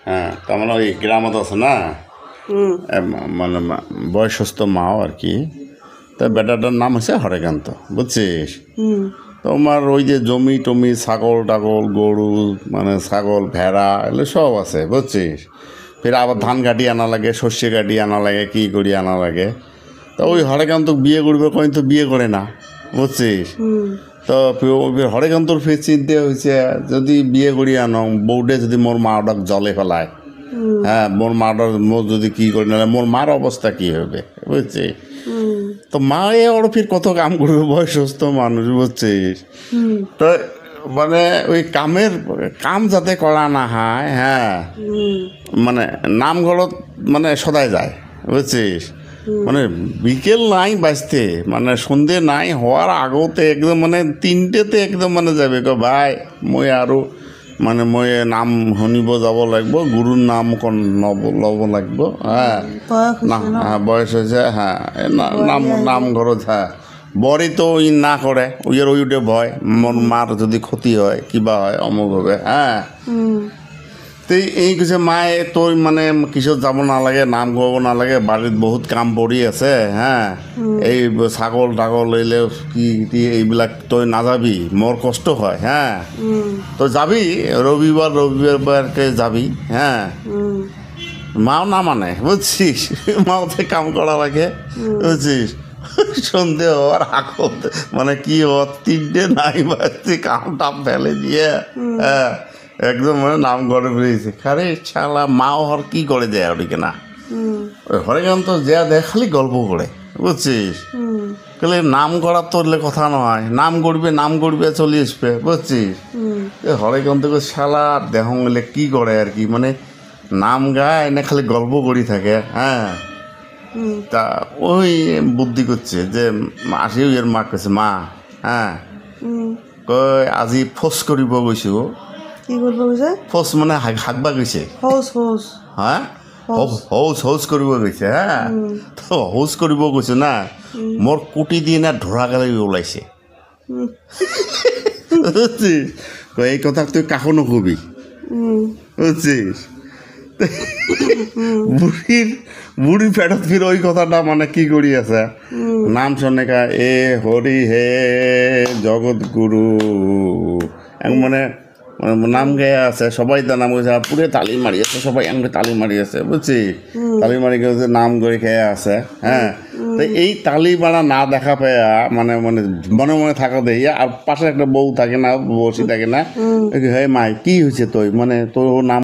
হ্যাঁ, তার মানে ওই গ্রামত আছে না, মানে বয়সস্থ মাও আর কি। তা বেটাটার নাম হচ্ছে হরেকান্ত, বুঝছিস? তোমার ওই যে জমি টমি, ছাগল টাগল, গরু, মানে ছাগল, ভেড়া, এগুলো সব আছে, বুঝছিস? ফের আবার ধান কাটি আনা লাগে, শস্য কাটি আনা লাগে, কী করি আনা লাগে। তা ওই হরেকান্ত বিয়ে করবে, কই তো বিয়ে করে না, বুঝছিস? তো হরেকান্তর ফের চিনতে হয়েছে, যদি বিয়ে করি আনো বউটে যদি মোর মাটাক জলে ফেলায়, হ্যাঁ, মোর মাটার মোর যদি কী করি না, মোর মার অবস্থা কী হবে, বুঝছিস? তো মা ওর ফির কত কাম করবে, বয়সস্থ মানুষ, বুঝছিস? তো মানে ওই কাম যাতে করা না হয়, হ্যাঁ, মানে নামঘরত মানে সদাই যায়, বুঝছিস? মানে বিকেল নাই বাজতে, মানে সন্ধে নাই হওয়ার আগতে একদম মানে 3টেতে একদম মানে যাবে ভাই মই আৰু মানে মই নাম শুনিব যাব লাগিব, গুৰুৰ নাম ল'ব লাগিব, হ্যাঁ, না হ্যাঁ বয়স হয়েছে, হ্যাঁ, নামঘরত, হ্যাঁ। বরই তো ই না করে, ওই উঠে ভয়, মোর মার যদি ক্ষতি হয়, কিবা হয়, অমুক হবে, হ্যাঁ। তো এই কৈছে মায়ে তই মানে কিছত যাব নালাগে, নাম গাব নালাগে, বাৰীত বহুত কাম পৰি আছে, হ্যাঁ, এই ছাগল টাগল এইলে কি এইবিলাক তই নাযাবি, মোৰ কষ্ট হয়, হ্যাঁ। তই যাবি রবিবারকে যাবি, হ্যাঁ। মাও না মানে, বুঝছিস? মাওতে কাম করা লাগে, বুঝছিস? সন্ধে হওয়ার আগত মানে কি হওয়ার 3টে নাই বাজতে কাম টাম ফেলে দিয়ে, হ্যাঁ, একদম মানে নাম ঘরে বেরিয়েছে। খারে শালা মাও হর কি করে দেয় ওদিকে না, ওই হরেকান্ত যা দেয় খালি গল্প করে, বুঝছিস? তাহলে নাম করার তো কথা নয়, নাম করবে চলে আসবে, বুঝছিস? হরেকান্তকে শালা দেহ গেলে কি করে আর কি, মানে নাম গায় না খালি গল্প করি থাকে, হ্যাঁ। তা ওই বুদ্ধি করছে যে আসি, এর মা কেছে মা, হ্যাঁ, কয় আজি ফোস কৰিব গৈছো। কি করবো বুঝে? ফোস মানে হাঁকবা গৈছে, হ্যাঁ, হৌচ কৰিব গৈছে, হ্যাঁ। তো হৌচ কৰিব গৈছে না, মোৰ কুটি দিয়ে না ধৰা গালি ওলাইছে, বুঝছিস? এই কথা তুই কাকো নকবি, বুঝছিস? বুড়ির পেটত ফির ওই কথাটা মানে কি করি আছে, নাম শোনেকা এ হরি হে জগৎ গুরু, মানে নাম গেয়ে আছে, সবাই তার নাম গেছে, পুরে তালি মারি আছে, সবাই এমনি তালি মারি আছে, বুঝছি? তালি মারি গেছে, নাম করে খেয়ে আছে, হ্যাঁ। তো এই তালি মারা না দেখা পেয়া মানে মানে মনে মনে থাকা দেই, আর পাশে একটা বউ থাকে না, বসি থাকে না, হে মাই কি হয়েছে তোর, মানে তোর নাম